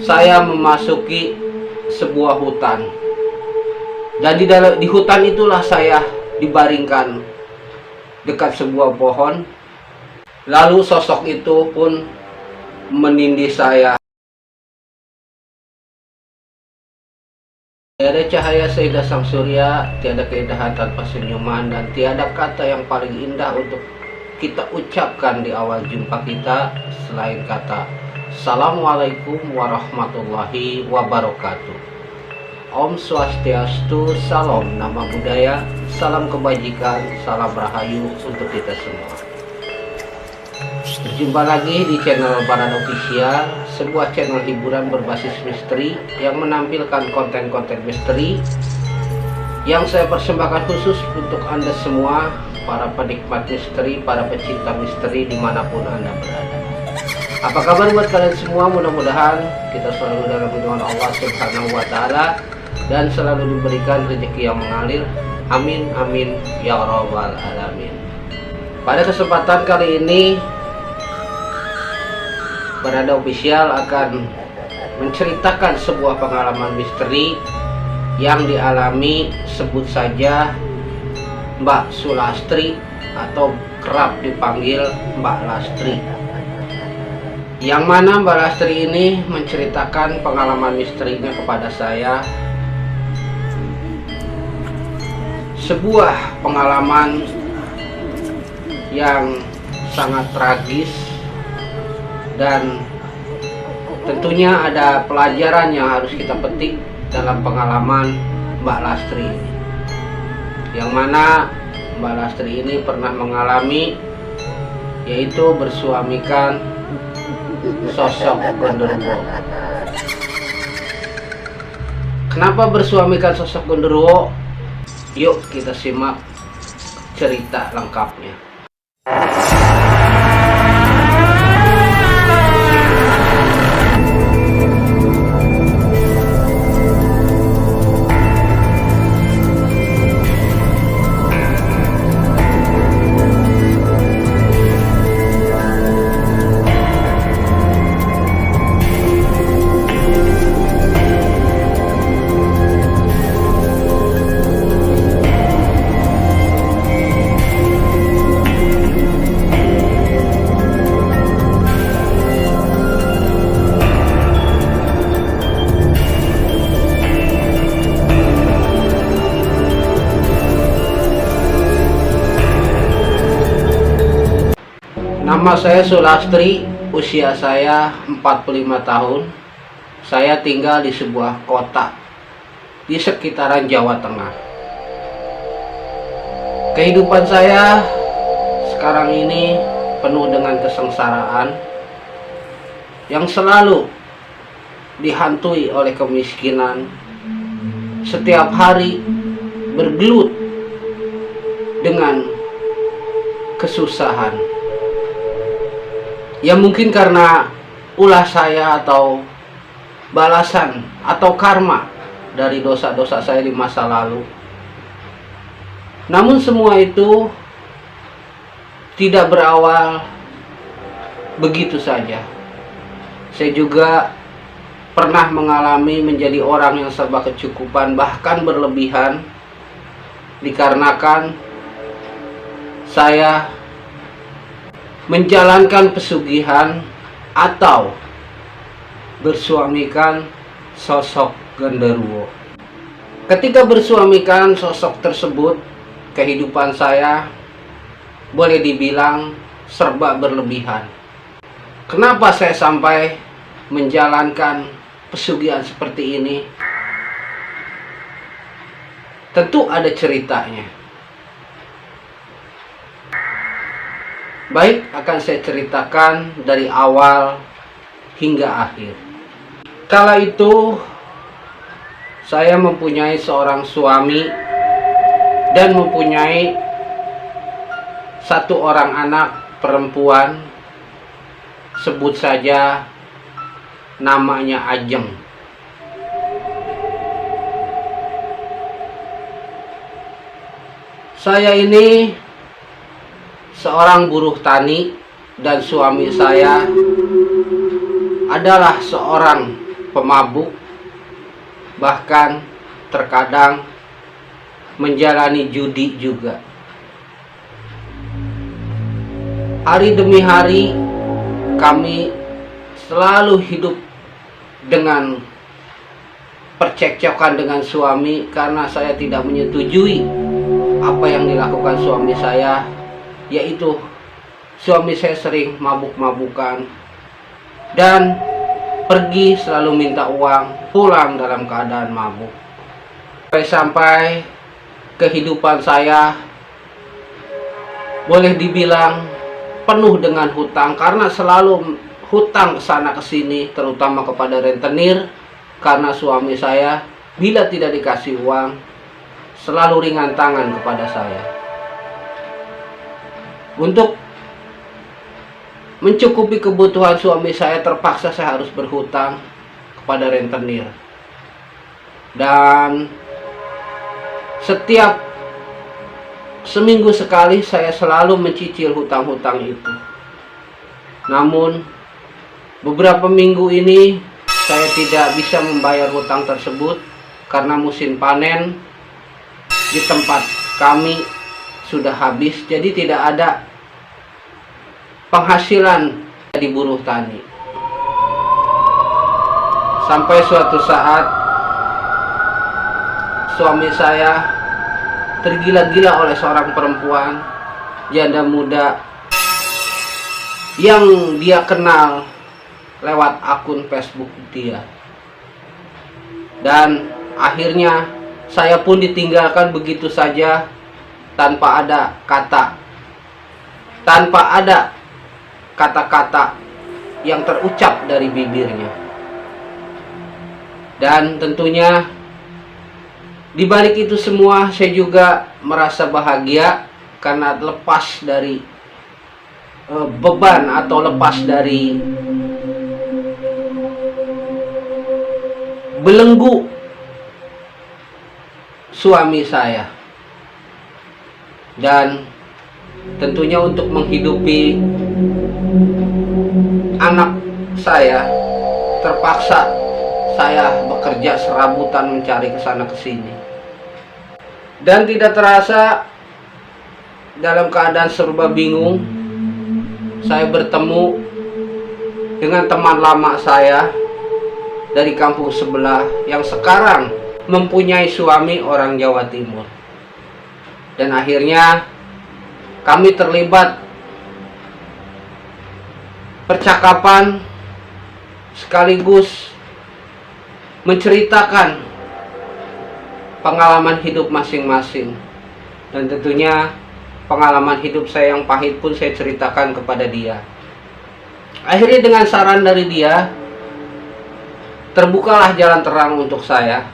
Saya memasuki sebuah hutan, dan di hutan itulah saya dibaringkan dekat sebuah pohon. Lalu sosok itu pun menindih saya. Tiada cahaya seindah sang surya, tiada keindahan tanpa senyuman, dan tiada kata yang paling indah untuk kita ucapkan di awal jumpa kita selain kata Assalamualaikum warahmatullahi wabarakatuh. Om Swastiastu, salam nama budaya, salam kebajikan, salam rahayu untuk kita semua. Berjumpa lagi di channel Barada Official, sebuah channel hiburan berbasis misteri yang menampilkan konten-konten misteri yang saya persembahkan khusus untuk Anda semua, para penikmat misteri, para pecinta misteri dimanapun Anda berada. Apa kabar buat kalian semua? Mudah-mudahan kita selalu dalam lindungan Allah Subhanahu wa Ta'ala dan selalu diberikan rezeki yang mengalir. Amin amin ya rabbal alamin. Pada kesempatan kali ini, Barada Official akan menceritakan sebuah pengalaman misteri yang dialami, sebut saja Mbak Sulastri atau kerap dipanggil Mbak Lastri. Yang mana Mbak Lastri ini menceritakan pengalaman misterinya kepada saya. Sebuah pengalaman yang sangat tragis, dan tentunya ada pelajaran yang harus kita petik dalam pengalaman Mbak Lastri ini. Yang mana Mbak Lastri ini pernah mengalami, yaitu bersuamikan sosok genderuwo. Kenapa bersuamikan sosok genderuwo? Yuk kita simak cerita lengkapnya. Nama saya Sulastri, usia saya 45 tahun. Saya tinggal di sebuah kota di sekitaran Jawa Tengah. Kehidupan saya sekarang ini penuh dengan kesengsaraan yang selalu dihantui oleh kemiskinan. Setiap hari bergelut dengan kesusahan. Ya mungkin karena ulah saya atau balasan atau karma dari dosa-dosa saya di masa lalu. Namun semua itu tidak berawal begitu saja. Saya juga pernah mengalami menjadi orang yang serba kecukupan, bahkan berlebihan, dikarenakan saya menjalankan pesugihan atau bersuamikan sosok genderuwo. Ketika bersuamikan sosok tersebut, kehidupan saya boleh dibilang serba berlebihan. Kenapa saya sampai menjalankan pesugihan seperti ini? Tentu ada ceritanya. Baik, akan saya ceritakan dari awal hingga akhir. Kala itu saya mempunyai seorang suami dan mempunyai satu orang anak perempuan, sebut saja namanya Ajeng. Saya ini seorang buruh tani dan suami saya adalah seorang pemabuk, bahkan terkadang menjalani judi juga. Hari demi hari kami selalu hidup dengan percekcokan dengan suami karena saya tidak menyetujui apa yang dilakukan suami saya, yaitu suami saya sering mabuk-mabukan dan pergi selalu minta uang, pulang dalam keadaan mabuk. Sampai kehidupan saya boleh dibilang penuh dengan hutang karena selalu hutang kesana kesini, terutama kepada rentenir, karena suami saya bila tidak dikasih uang selalu ringan tangan kepada saya. Untuk mencukupi kebutuhan suami saya, terpaksa saya harus berhutang kepada rentenir. Dan setiap seminggu sekali saya selalu mencicil hutang-hutang itu. Namun beberapa minggu ini saya tidak bisa membayar hutang tersebut karena musim panen di tempat kami sudah habis, jadi tidak ada penghasilan di buruh tani. Sampai suatu saat suami saya tergila-gila oleh seorang perempuan janda muda yang dia kenal lewat akun Facebook dia. Dan akhirnya saya pun ditinggalkan begitu saja tanpa ada kata-kata yang terucap dari bibirnya. Dan tentunya di balik itu semua saya juga merasa bahagia karena lepas dari beban atau lepas dari belenggu suami saya. Dan tentunya untuk menghidupi anak saya, terpaksa saya bekerja serabutan mencari kesana kesini. Dan tidak terasa dalam keadaan serba bingung, saya bertemu dengan teman lama saya dari kampung sebelah yang sekarang mempunyai suami orang Jawa Timur. Dan akhirnya kami terlibat percakapan sekaligus menceritakan pengalaman hidup masing-masing. Dan tentunya pengalaman hidup saya yang pahit pun saya ceritakan kepada dia. Akhirnya dengan saran dari dia, terbukalah jalan terang untuk saya.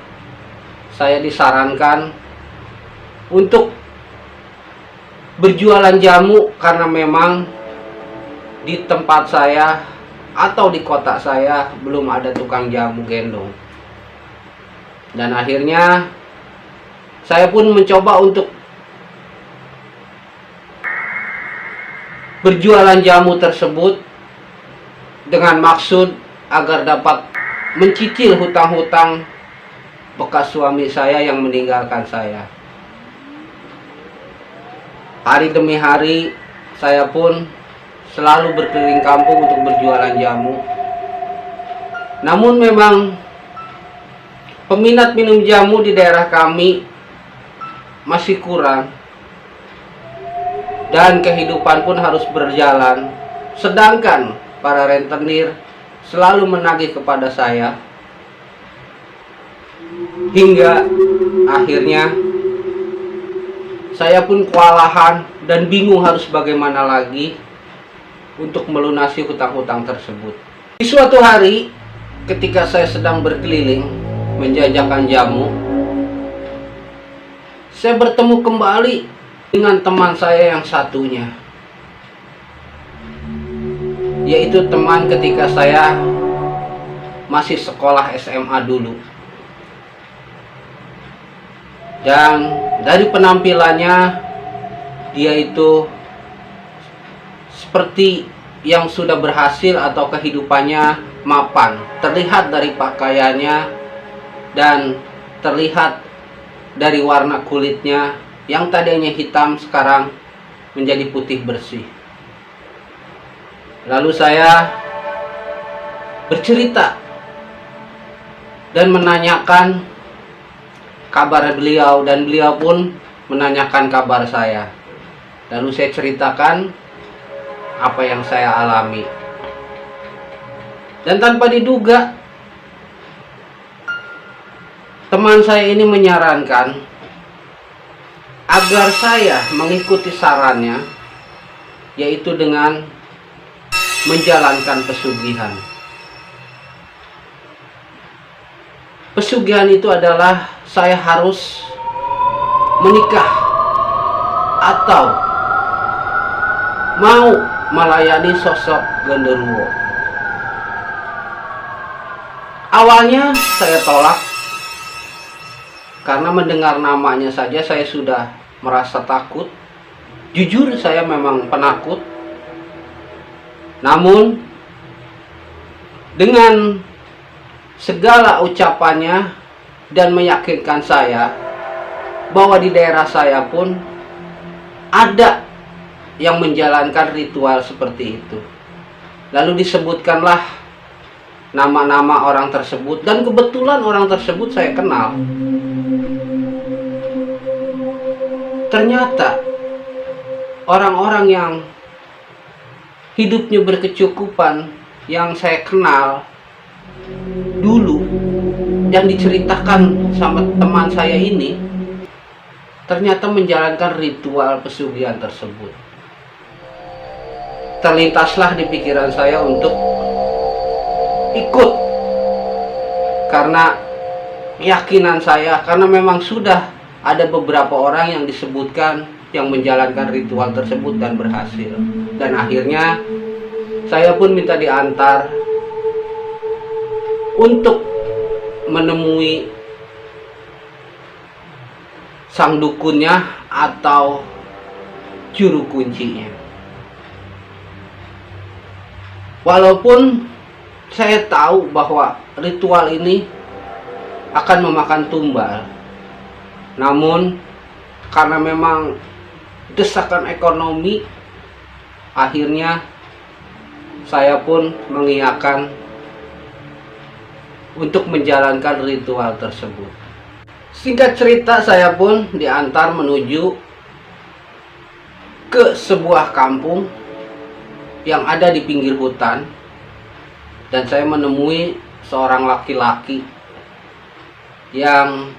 Saya disarankan untuk berjualan jamu karena memang di tempat saya atau di kota saya belum ada tukang jamu gendong. Dan akhirnya saya pun mencoba untuk berjualan jamu tersebut dengan maksud agar dapat mencicil hutang-hutang bekas suami saya yang meninggalkan saya. Hari demi hari saya pun selalu berkeliling kampung untuk berjualan jamu. Namun memang peminat minum jamu di daerah kami masih kurang. Dan kehidupan pun harus berjalan. Sedangkan para rentenir selalu menagih kepada saya. Hingga akhirnya saya pun kewalahan dan bingung harus bagaimana lagi untuk melunasi hutang-hutang tersebut. Di suatu hari ketika saya sedang berkeliling menjajakan jamu, saya bertemu kembali dengan teman saya yang satunya, yaitu teman ketika saya masih sekolah SMA dulu. Dan dari penampilannya, dia itu seperti yang sudah berhasil atau kehidupannya mapan, terlihat dari pakaiannya dan terlihat dari warna kulitnya yang tadinya hitam sekarang menjadi putih bersih. Lalu saya bercerita dan menanyakan kabar beliau, dan beliau pun menanyakan kabar saya. Lalu saya ceritakan apa yang saya alami. Dan tanpa diduga, teman saya ini menyarankan agar saya mengikuti sarannya, yaitu dengan menjalankan pesugihan. Pesugihan itu adalah saya harus menikah atau mau melayani sosok genderuwo. Awalnya saya tolak karena mendengar namanya saja saya sudah merasa takut. Jujur saya memang penakut. Namun dengan segala ucapannya dan meyakinkan saya bahwa di daerah saya pun ada yang menjalankan ritual seperti itu. Lalu disebutkanlah nama-nama orang tersebut, dan kebetulan orang tersebut saya kenal. Ternyata orang-orang yang hidupnya berkecukupan yang saya kenal dulu dan diceritakan sama teman saya ini, ternyata menjalankan ritual pesugihan tersebut. Terlintaslah di pikiran saya untuk ikut karena keyakinan saya, karena memang sudah ada beberapa orang yang disebutkan yang menjalankan ritual tersebut dan berhasil. Dan akhirnya saya pun minta diantar untuk menemui sang dukunnya atau juru kuncinya. Walaupun saya tahu bahwa ritual ini akan memakan tumbal, namun karena memang desakan ekonomi, akhirnya saya pun mengiyakan untuk menjalankan ritual tersebut. Singkat cerita, saya pun diantar menuju ke sebuah kampung yang ada di pinggir hutan, dan saya menemui seorang laki-laki yang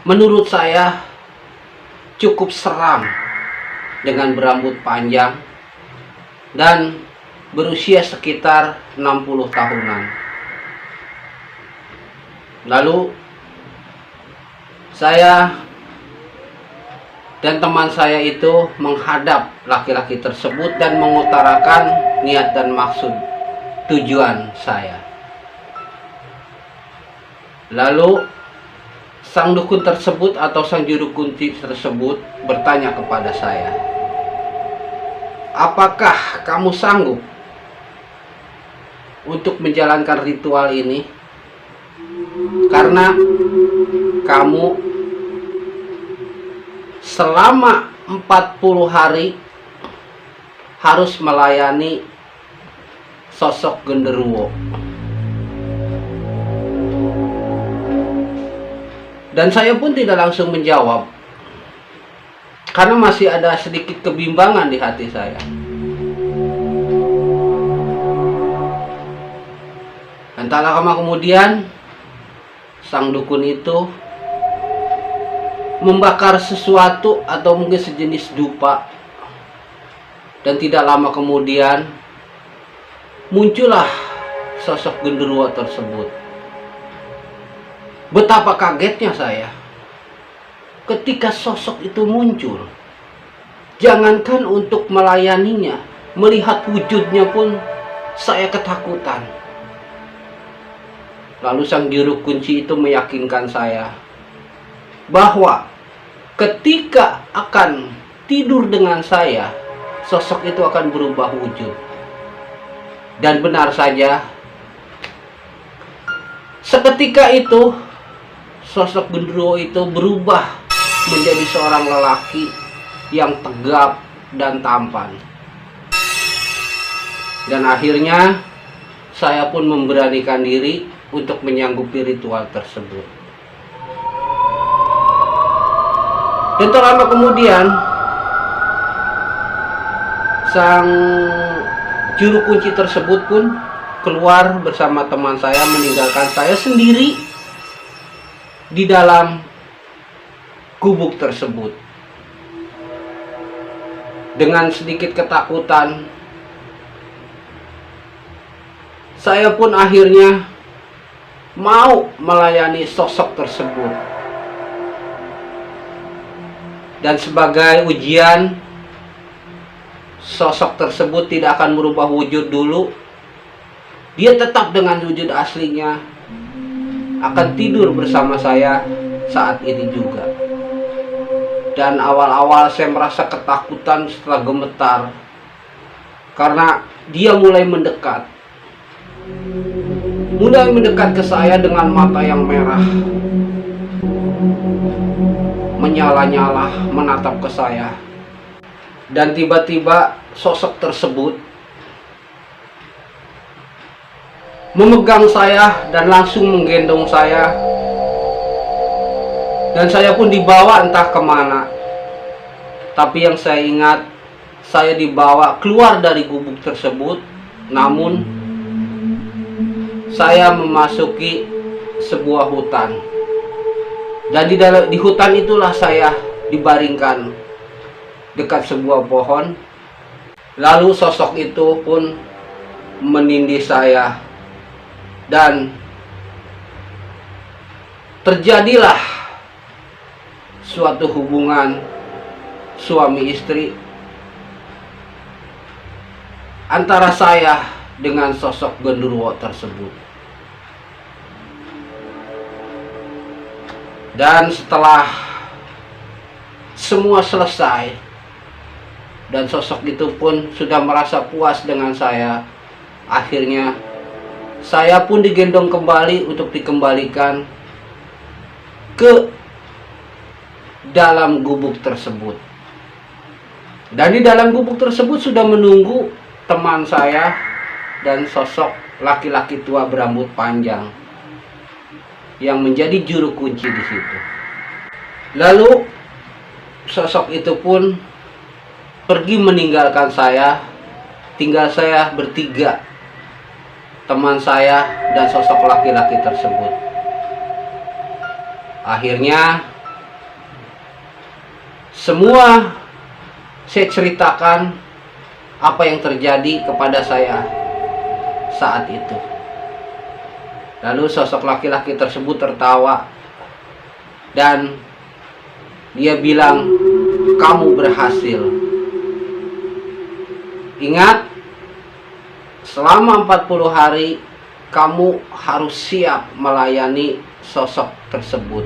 menurut saya cukup seram, dengan berambut panjang dan berusia sekitar 60 tahunan. Lalu saya dan teman saya itu menghadap laki-laki tersebut dan mengutarakan niat dan maksud tujuan saya. Lalu sang dukun tersebut atau sang juru kunci tersebut bertanya kepada saya, "Apakah kamu sanggup untuk menjalankan ritual ini? Karena kamu selama 40 hari harus melayani sosok genderuwo." Dan saya pun tidak langsung menjawab, karena masih ada sedikit kebimbangan di hati saya. Dan tak lama kemudian, sang dukun itu membakar sesuatu atau mungkin sejenis dupa, dan tidak lama kemudian muncullah sosok genderuwo tersebut. Betapa kagetnya saya ketika sosok itu muncul. Jangankan untuk melayaninya, melihat wujudnya pun saya ketakutan. Lalu sang juru kunci itu meyakinkan saya bahwa ketika akan tidur dengan saya, sosok itu akan berubah wujud. Dan benar saja, Seketika itu sosok genderuwo itu berubah menjadi seorang lelaki yang tegap dan tampan. Dan akhirnya saya pun memberanikan diri untuk menyanggupi ritual tersebut. Dan tak lama kemudian sang juru kunci tersebut pun keluar bersama teman saya, meninggalkan saya sendiri di dalam gubuk tersebut. Dengan sedikit ketakutan, saya pun akhirnya mau melayani sosok tersebut. Dan sebagai ujian, sosok tersebut tidak akan merubah wujud dulu. Dia tetap dengan wujud aslinya akan tidur bersama saya saat ini juga. Dan awal-awal saya merasa ketakutan setelah gemetar karena dia mulai mendekat ke saya dengan mata yang merah, menyala-nyala menatap ke saya. Dan tiba-tiba sosok tersebut memegang saya dan langsung menggendong saya, dan saya pun dibawa entah kemana. Tapi yang saya ingat, saya dibawa keluar dari gubuk tersebut, namun saya memasuki sebuah hutan. Dan di hutan itulah saya dibaringkan dekat sebuah pohon. Lalu sosok itu pun menindih saya, dan terjadilah suatu hubungan suami istri antara saya dengan sosok genderuwo tersebut. Dan setelah semua selesai dan sosok itu pun sudah merasa puas dengan saya, akhirnya saya pun digendong kembali untuk dikembalikan ke dalam gubuk tersebut. Dan di dalam gubuk tersebut sudah menunggu teman saya dan sosok laki-laki tua berambut panjang yang menjadi juru kunci di situ. Lalu sosok itu pun pergi meninggalkan saya. Tinggal saya bertiga, teman saya dan sosok laki-laki tersebut. Akhirnya semua saya ceritakan apa yang terjadi kepada saya saat itu. Lalu sosok laki-laki tersebut tertawa dan dia bilang, "Kamu berhasil. Ingat, selama 40 hari kamu harus siap melayani sosok tersebut.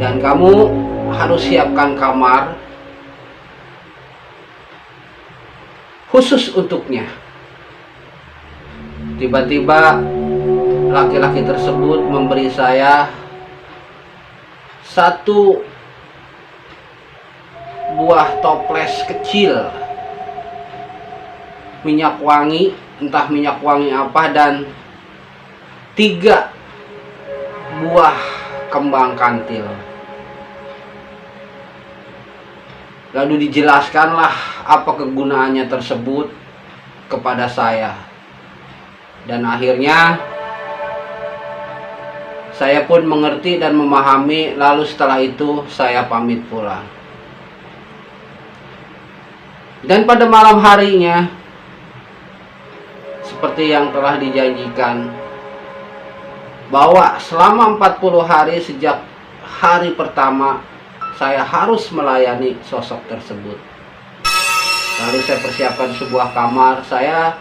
Dan kamu harus siapkan kamar khusus untuknya." Tiba-tiba laki-laki tersebut memberi saya satu buah toples kecil minyak wangi, entah minyak wangi apa, dan 3 buah kembang kantil. Lalu dijelaskanlah apa kegunaannya tersebut kepada saya. Dan akhirnya saya pun mengerti dan memahami. Lalu setelah itu saya pamit pulang. Dan pada malam harinya, seperti yang telah dijanjikan, bahwa selama 40 hari sejak hari pertama saya harus melayani sosok tersebut. Lalu saya persiapkan sebuah kamar. Saya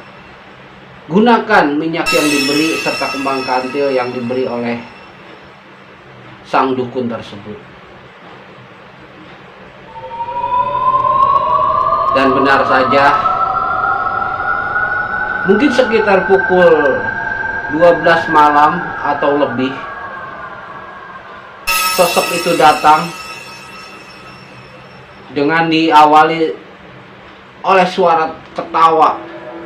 gunakan minyak yang diberi serta kembang kantil yang diberi oleh sang dukun tersebut. Dan benar saja, mungkin sekitar pukul 12 malam atau lebih, sosok itu datang dengan diawali oleh suara ketawa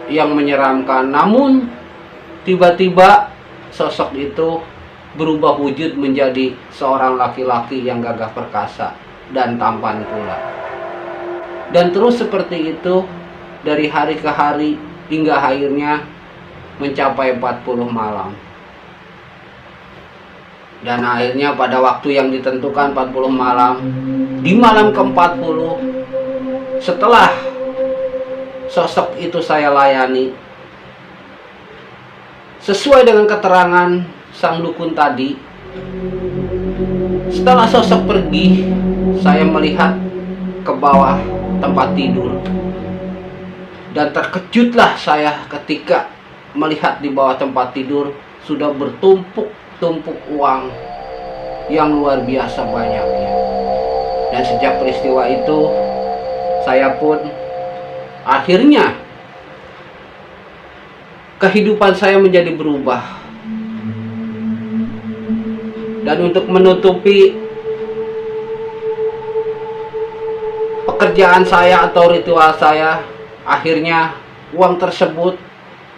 yang menyeramkan. Namun tiba-tiba sosok itu berubah wujud menjadi seorang laki-laki yang gagah perkasa dan tampan pula. Dan terus seperti itu dari hari ke hari hingga akhirnya mencapai 40 malam. Dan akhirnya pada waktu yang ditentukan 40 malam, di malam ke-40, setelah sosok itu saya layani, sesuai dengan keterangan sang dukun tadi, setelah sosok pergi, saya melihat ke bawah tempat tidur. Dan terkejutlah saya ketika melihat di bawah tempat tidur sudah bertumpuk-tumpuk uang yang luar biasa banyaknya. Dan sejak peristiwa itu, saya pun akhirnya kehidupan saya menjadi berubah. Dan untuk menutupi pekerjaan saya atau ritual saya, akhirnya uang tersebut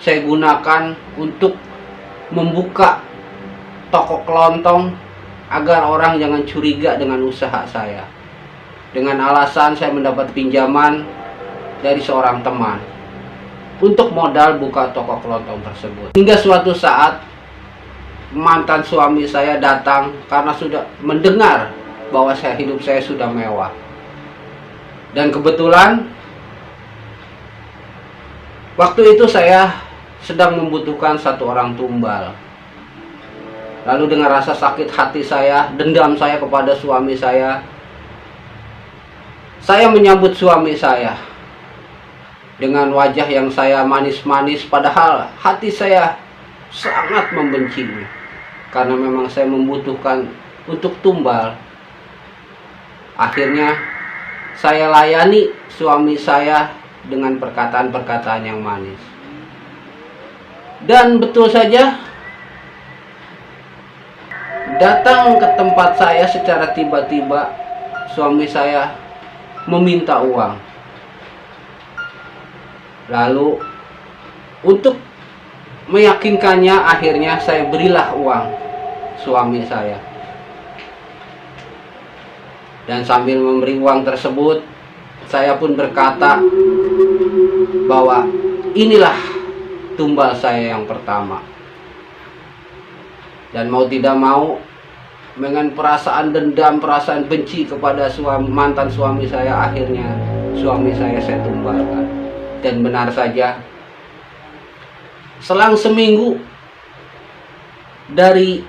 saya gunakan untuk membuka toko kelontong agar orang jangan curiga dengan usaha saya. Dengan alasan saya mendapat pinjaman dari seorang teman untuk modal buka toko kelontong tersebut. Hingga suatu saat mantan suami saya datang karena sudah mendengar bahwa hidup saya sudah mewah. Dan kebetulan waktu itu saya sedang membutuhkan satu orang tumbal. Lalu dengan rasa sakit hati saya, dendam saya kepada suami saya menyambut suami saya dengan wajah yang saya manis-manis, padahal hati saya sangat membencinya. Karena memang saya membutuhkan untuk tumbal. Akhirnya saya layani suami saya dengan perkataan-perkataan yang manis. Dan betul saja, datang ke tempat saya secara tiba-tiba suami saya meminta uang. Lalu untuk meyakinkannya, akhirnya saya berilah uang suami saya. Dan sambil memberi uang tersebut, saya pun berkata bahwa inilah tumbal saya yang pertama. Dan mau tidak mau, dengan perasaan dendam, perasaan benci kepada mantan suami saya, akhirnya suami saya tumbalkan. Dan benar saja, selang seminggu dari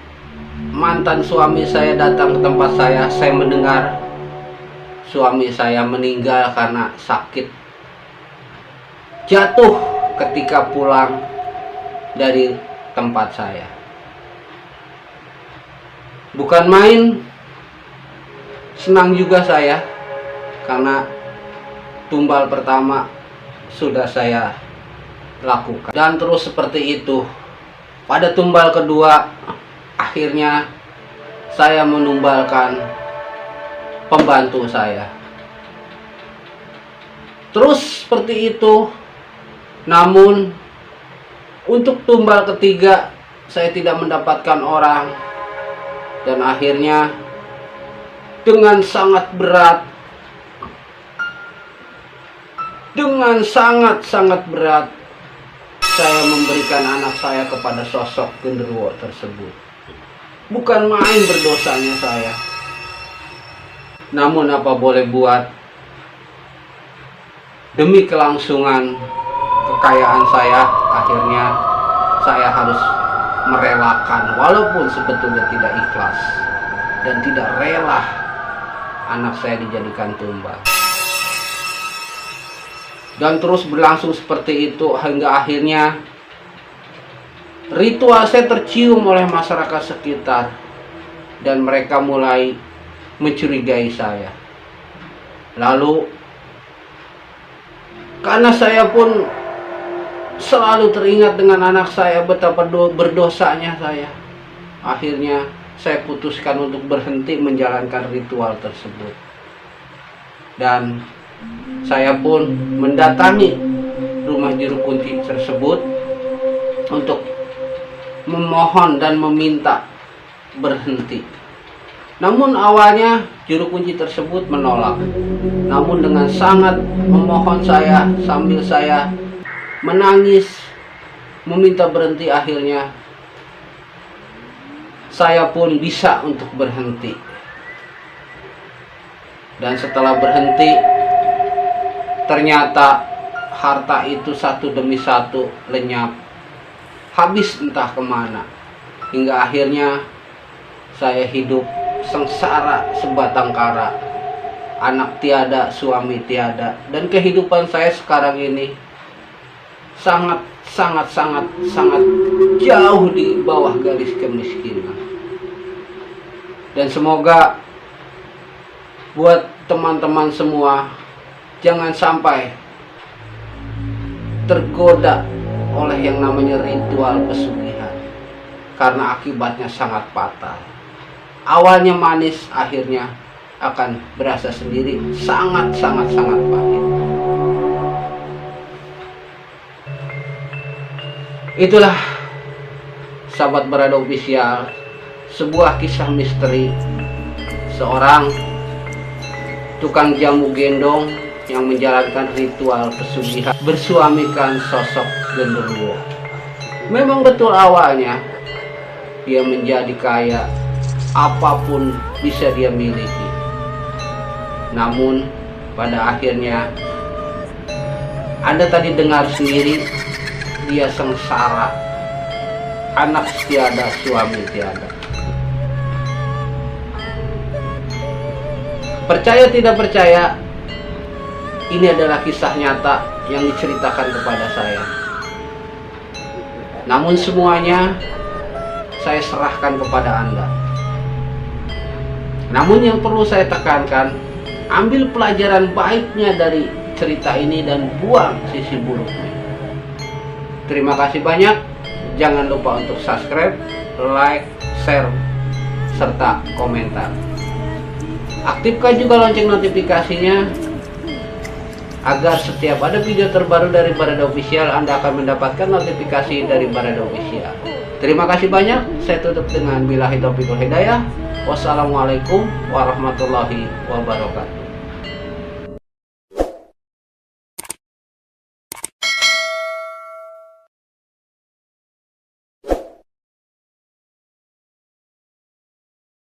mantan suami saya datang ke tempat saya mendengar suami saya meninggal karena sakit, jatuh ketika pulang dari tempat saya. Bukan main senang juga saya karena tumbal pertama sudah saya lakukan. Dan terus seperti itu. Pada tumbal kedua, akhirnya saya menumbalkan pembantu saya. Terus seperti itu. Namun untuk tumbal ketiga saya tidak mendapatkan orang. Dan akhirnya dengan sangat berat, dengan sangat-sangat berat, saya memberikan anak saya kepada sosok genderuwo tersebut. Bukan main berdosanya saya. Namun apa boleh buat, demi kelangsungan kekayaan saya, akhirnya saya harus merelakan, walaupun sebetulnya tidak ikhlas dan tidak rela anak saya dijadikan tumbal. Dan terus berlangsung seperti itu hingga akhirnya ritual saya tercium oleh masyarakat sekitar dan mereka mulai mencurigai saya. Lalu karena saya pun selalu teringat dengan anak saya, betapa berdosanya saya. Akhirnya saya putuskan untuk berhenti menjalankan ritual tersebut. Dan saya pun mendatangi rumah juru kunci tersebut untuk memohon dan meminta berhenti. Namun awalnya juru kunci tersebut menolak. Namun dengan sangat memohon saya, sambil saya menangis meminta berhenti, akhirnya saya pun bisa untuk berhenti. Dan setelah berhenti, ternyata harta itu satu demi satu lenyap, habis entah kemana. Hingga akhirnya saya hidup sengsara sebatang kara, anak tiada, suami tiada, dan kehidupan saya sekarang ini sangat jauh di bawah garis kemiskinan. Dan semoga buat teman-teman semua, jangan sampai tergoda oleh yang namanya ritual pesugihan, karena akibatnya sangat fatal. Awalnya manis, akhirnya akan berasa sendiri sangat pahit. Itulah sahabat Barada Official, sebuah kisah misteri seorang tukang jamu gendong yang menjalankan ritual pesugihan bersuamikan sosok genderuwo. Memang betul awalnya dia menjadi kaya, apapun bisa dia miliki. Namun pada akhirnya Anda tadi dengar sendiri, dia sengsara, anak tiada, suami tiada. Percaya tidak percaya, ini adalah kisah nyata yang diceritakan kepada saya. Namun semuanya saya serahkan kepada Anda. Namun yang perlu saya tekankan, ambil pelajaran baiknya dari cerita ini dan buang sisi buruknya. Terima kasih banyak. Jangan lupa untuk subscribe, like, share, serta komentar. Aktifkan juga lonceng notifikasinya agar setiap ada video terbaru dari Barada Official, Anda akan mendapatkan notifikasi dari Barada Official. Terima kasih banyak. Saya tutup dengan billahi taufiq wal hidayah. Wassalamualaikum warahmatullahi wabarakatuh.